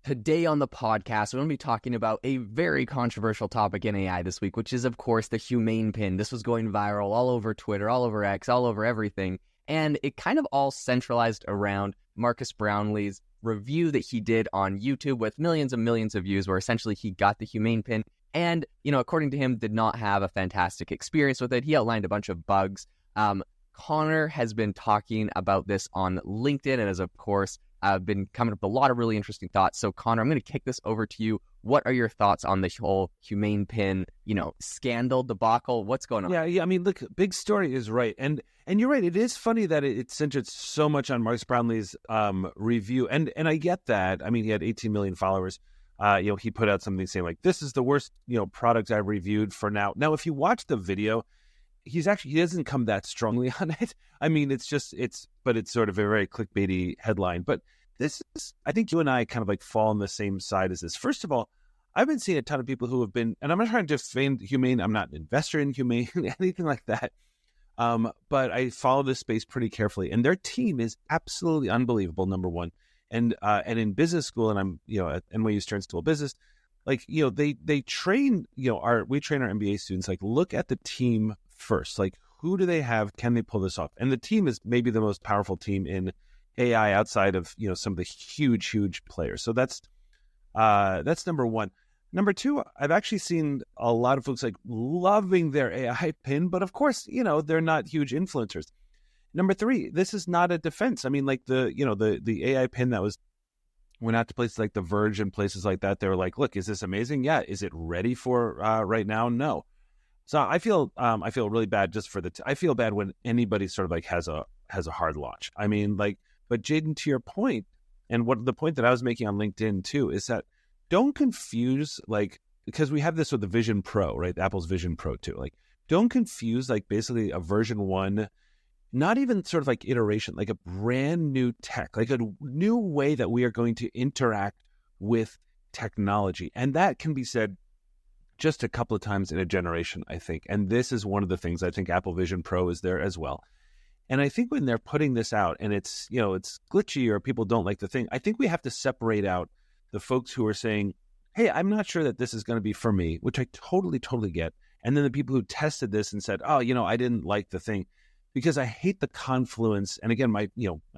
Today on the podcast, we're going to be talking about a very controversial topic in AI this week, which is, of course, the Humane Pin. This was going viral all over Twitter, all over X, all over everything. And it kind of all centralized around Marcus Brownlee's review that he did on YouTube with millions and millions of views, where essentially he got the Humane Pin and, according to him, did not have a fantastic experience with it. He outlined a bunch of bugs. Connor has been talking about this on LinkedIn and has, of course, been coming up with a lot of really interesting thoughts. So, Connor, I'm going to kick this over to you. What are your thoughts on the whole Humane Pin, scandal, debacle? What's going on? Yeah. I mean, look, big story is right. And you're right. It is funny that it centered so much on Marcus Brownlee's review. And I get that. I mean, he had 18 million followers. He put out something saying, like, this is the worst, product I've reviewed for now. Now, if you watch the video, he doesn't come that strongly on it. I mean, it's sort of a very clickbaity headline. But this is, I think you and I kind of like fall on the same side as this. First of all, I've been seeing a ton of people who have been, and I'm not trying to defend Humane. I'm not an investor in Humane, anything like that. But I follow this space pretty carefully, and their team is absolutely unbelievable. Number one, and in business school, and I'm at NYU Stern School of Business, like they train we train our MBA students, like, look at the team first, like, who do they have? Can they pull this off? And the team is maybe the most powerful team in AI outside of some of the huge players. So that's number one. Number two, I've actually seen a lot of folks like loving their AI pin, but of course, they're not huge influencers. Number three, this is not a defense. I mean, like the AI pin that went out to places like The Verge and places like that. They were like, look, is this amazing? Yeah. Is it ready for right now? No. So I feel really bad just for I feel bad when anybody sort of like has a hard launch. I mean, like, but Jaden, to your point, and what the point that I was making on LinkedIn too, is that don't confuse, like, because we have this with the Vision Pro, right? Apple's Vision Pro too. Like, don't confuse like basically a version 1, not even sort of like iteration, like a brand new tech, like a new way that we are going to interact with technology. And that can be said just a couple of times in a generation, I think. And this is one of the things I think Apple Vision Pro is there as well. And I think when they're putting this out and it's, it's glitchy or people don't like the thing, I think we have to separate out the folks who are saying, hey, I'm not sure that this is going to be for me, which I totally get. And then the people who tested this and said, oh, I didn't like the thing, because I hate the confluence. And again, my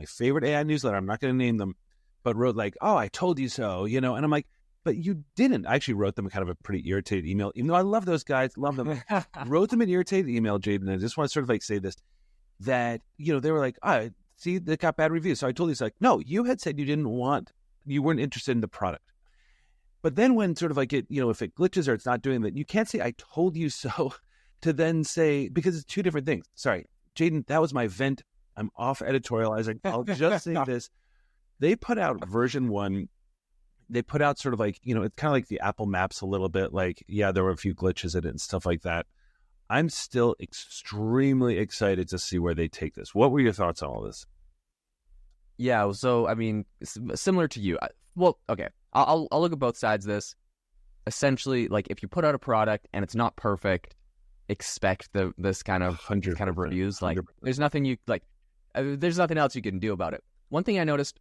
favorite AI newsletter, I'm not going to name them, but wrote like, oh, I told you so, and I'm like, but you didn't. I actually wrote them kind of a pretty irritated email, even though I love those guys, love them. Wrote them an irritated email, Jaden, and I just want to sort of like say this, that, they were like, oh, see, they got bad reviews. So I told you, it's like, no, you had said you weren't interested in the product. But then when sort of like it, if it glitches or it's not doing that, you can't say, I told you so, to then say, because it's two different things. Sorry, Jaden, that was my vent. I'm off editorializing. I'll just say this. They put out version 1. They put out sort of like, it's kind of like the Apple Maps a little bit. Like, yeah, there were a few glitches in it and stuff like that. I'm still extremely excited to see where they take this. What were your thoughts on all this? Yeah, so, I mean, similar to you. Okay, I'll look at both sides of this. Essentially, like, if you put out a product and it's not perfect, expect this kind of reviews. Like, 100%. There's nothing else you can do about it. One thing I noticed,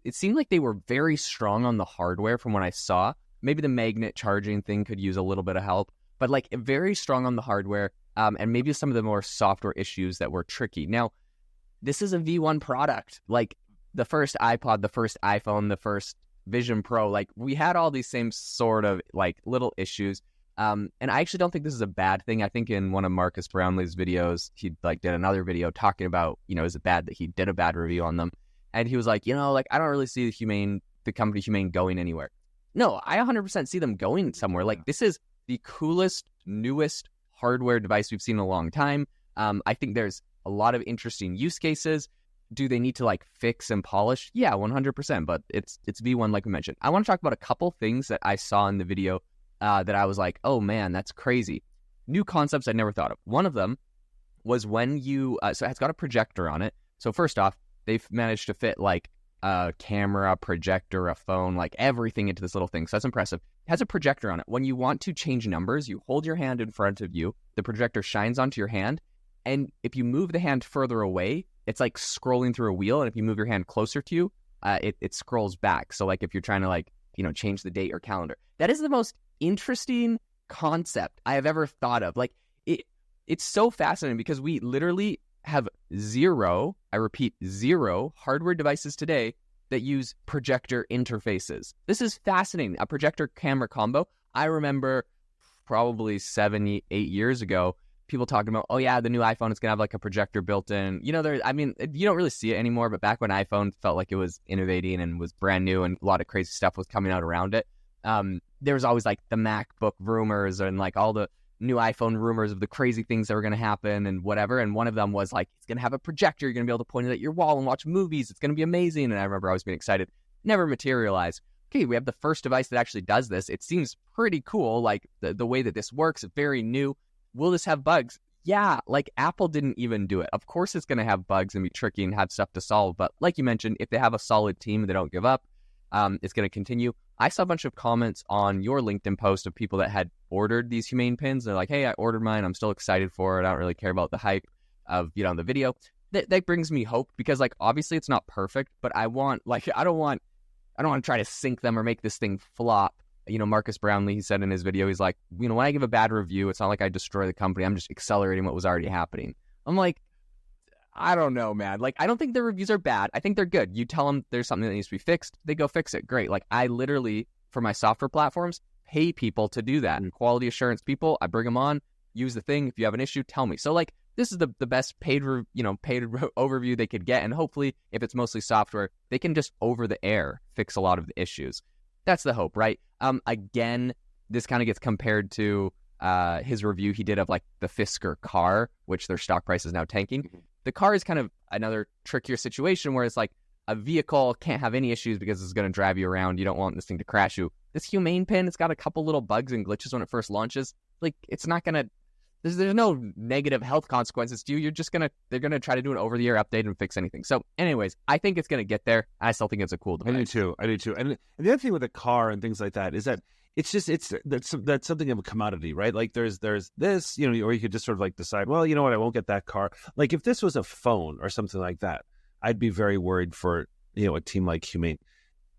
it seemed like they were very strong on the hardware from what I saw. Maybe the magnet charging thing could use a little bit of help, but like very strong on the hardware, and maybe some of the more software issues that were tricky. Now, this is a V1 product. Like the first iPod, the first iPhone, the first Vision Pro, like we had all these same sort of like little issues. And I actually don't think this is a bad thing. I think in one of Marcus Brownlee's videos, he like did another video talking about, is it bad that he did a bad review on them? And he was like, I don't really see the company Humane going anywhere. No, I 100% see them going somewhere. Like, this is the coolest, newest hardware device we've seen in a long time. I think there's a lot of interesting use cases. Do they need to like fix and polish? Yeah, 100%. But it's V1, like we mentioned. I want to talk about a couple things that I saw in the video that I was like, oh man, that's crazy. New concepts I never thought of. One of them was when you, so it's got a projector on it. So first off, they've managed to fit like a camera, a projector, a phone, like everything into this little thing. So that's impressive. It has a projector on it. When you want to change numbers, you hold your hand in front of you, the projector shines onto your hand, and if you move the hand further away, it's like scrolling through a wheel, and if you move your hand closer to you, it scrolls back. So like if you're trying to like change the date or calendar. That is the most interesting concept I have ever thought of. Like it's so fascinating because we literally have zero, I repeat, zero hardware devices today that use projector interfaces. This is fascinating. A projector camera combo. I remember probably 7, 8 years ago, people talking about, oh yeah, the new iPhone is gonna have like a projector built in. You don't really see it anymore, but back when iPhone felt like it was innovating and was brand new and a lot of crazy stuff was coming out around it, there was always like the MacBook rumors and like all the new iPhone rumors of the crazy things that were going to happen and whatever. And one of them was like, it's going to have a projector. You're going to be able to point it at your wall and watch movies. It's going to be amazing. And I remember always being excited. Never materialized. Okay, we have the first device that actually does this. It seems pretty cool. Like the way that this works, very new. Will this have bugs? Yeah, like Apple didn't even do it. Of course it's going to have bugs and be tricky and have stuff to solve. But like you mentioned, if they have a solid team and they don't give up, it's going to continue. I saw a bunch of comments on your LinkedIn post of people that had ordered these Humane pins. They're like, hey, I ordered mine. I'm still excited for it. I don't really care about the hype of, the video. That brings me hope because like, obviously it's not perfect, but I don't want to try to sink them or make this thing flop. Marcus Brownlee, he said in his video, he's like, when I give a bad review, it's not like I destroy the company. I'm just accelerating what was already happening. I'm like, I don't know, man. Like, I don't think the reviews are bad. I think they're good. You tell them there's something that needs to be fixed, they go fix it. Great. Like, I literally, for my software platforms, pay people to do that. And quality assurance people, I bring them on, use the thing. If you have an issue, tell me. So, like, this is the best paid overview they could get. And hopefully, if it's mostly software, they can just over the air fix a lot of the issues. That's the hope, right? Again, this kind of gets compared to his review he did of, like, the Fisker car, which their stock price is now tanking. Mm-hmm. The car is kind of another trickier situation where it's like a vehicle can't have any issues because it's going to drive you around. You don't want this thing to crash you. This Humane Pin, it's got a couple little bugs and glitches when it first launches. Like, it's not going to, there's no negative health consequences to you. They're going to try to do an over-the-air update and fix anything. So anyways, I think it's going to get there. I still think it's a cool device. I do too. And the other thing with a car and things like that is that that's something of a commodity, right? Like there's this, or you could just sort of like decide, well, you know what, I won't get that car. Like if this was a phone or something like that, I'd be very worried for, a team like Humane.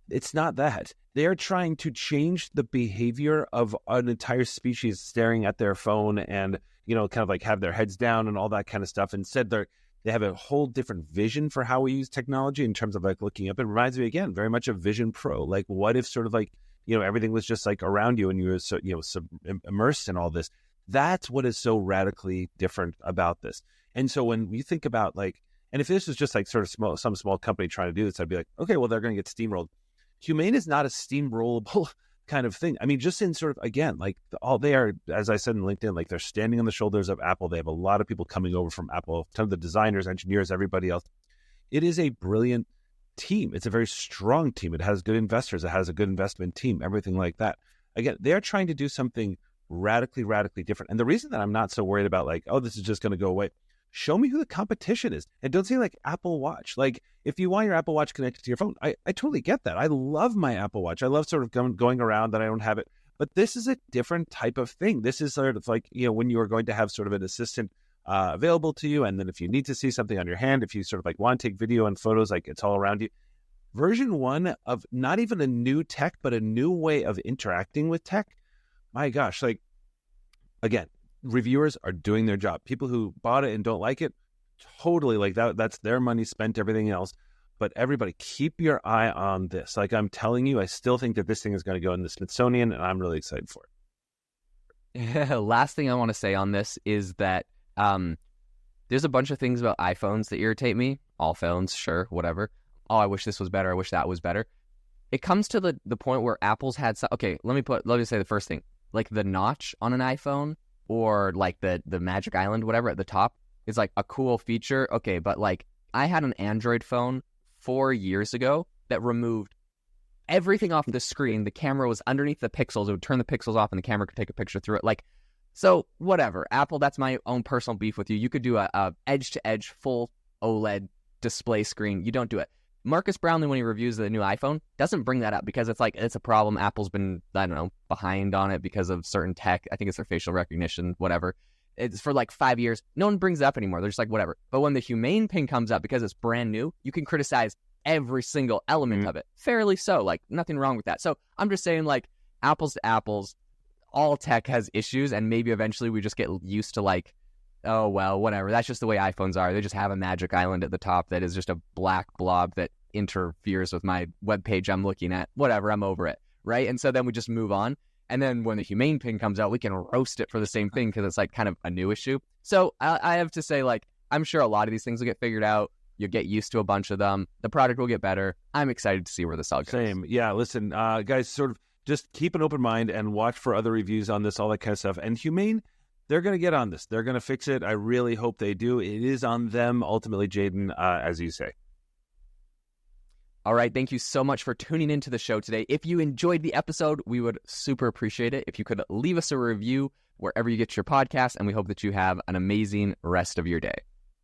It's not that. They are trying to change the behavior of an entire species staring at their phone and, kind of like have their heads down and all that kind of stuff. Instead, they have a whole different vision for how we use technology in terms of like looking up. It reminds me again very much of Vision Pro. Like what if sort of like, everything was just like around you and you were so, immersed in all this. That's what is so radically different about this. And so when we think about like, and if this was just like sort of some small company trying to do this, I'd be like, okay, well, they're going to get steamrolled. Humane is not a steamrollable kind of thing. I mean, just in sort of, again, like all they are, as I said in LinkedIn, like they're standing on the shoulders of Apple. They have a lot of people coming over from Apple, a ton of the designers, engineers, everybody else. It is a brilliant team. It's a very strong team. It has good investors. It has a good investment team, everything like that. Again, they're trying to do something radically, radically different. And the reason that I'm not so worried about like, oh, this is just going to go away. Show me who the competition is. And don't say like Apple Watch. Like if you want your Apple Watch connected to your phone, I totally get that. I love my Apple Watch. I love sort of going around that I don't have it. But this is a different type of thing. This is sort of like, when you are going to have sort of an assistant available to you. And then if you need to see something on your hand, if you sort of like want to take video and photos, like it's all around you. Version 1 of not even a new tech, but a new way of interacting with tech. My gosh, like, again, reviewers are doing their job. People who bought it and don't like it, totally like that's their money spent, everything else. But everybody, keep your eye on this. Like I'm telling you, I still think that this thing is going to go in the Smithsonian, and I'm really excited for it. Last thing I want to say on this is that there's a bunch of things about iPhones that irritate me. All phones, sure, whatever. Oh, I wish this was better. I wish that was better. It comes to the point where Apple's had okay, let me say the first thing. Like the notch on an iPhone or like the Magic Island, whatever, at the top is like a cool feature. Okay, but like I had an Android phone 4 years ago that removed everything off the screen. The camera was underneath the pixels. It would turn the pixels off and the camera could take a picture through it. Like, so whatever. Apple, that's my own personal beef with you. You could do a edge-to-edge full OLED display screen. You don't do it. Marcus Brownlee, when he reviews the new iPhone, doesn't bring that up because it's like, it's a problem. Apple's been, I don't know, behind on it because of certain tech. I think it's their facial recognition, whatever. It's for like 5 years. No one brings it up anymore. They're just like, whatever. But when the Humane Pin comes up, because it's brand new, you can criticize every single element of it. Fairly so, like nothing wrong with that. So I'm just saying, like, apples to apples, all tech has issues, and maybe eventually we just get used to like, oh, well, whatever. That's just the way iPhones are. They just have a magic island at the top that is just a black blob that interferes with my web page I'm looking at. Whatever, I'm over it, right? And so then we just move on. And then when the Humane Pin comes out, we can roast it for the same thing because it's like kind of a new issue. So I have to say, like, I'm sure a lot of these things will get figured out. You'll get used to a bunch of them. The product will get better. I'm excited to see where this all goes. Same. Yeah, listen, guys, sort of just keep an open mind and watch for other reviews on this, all that kind of stuff. And Humane, they're going to get on this. They're going to fix it. I really hope they do. It is on them, ultimately, Jaden, as you say. All right, thank you so much for tuning into the show today. If you enjoyed the episode, we would super appreciate it if you could leave us a review wherever you get your podcast, and we hope that you have an amazing rest of your day.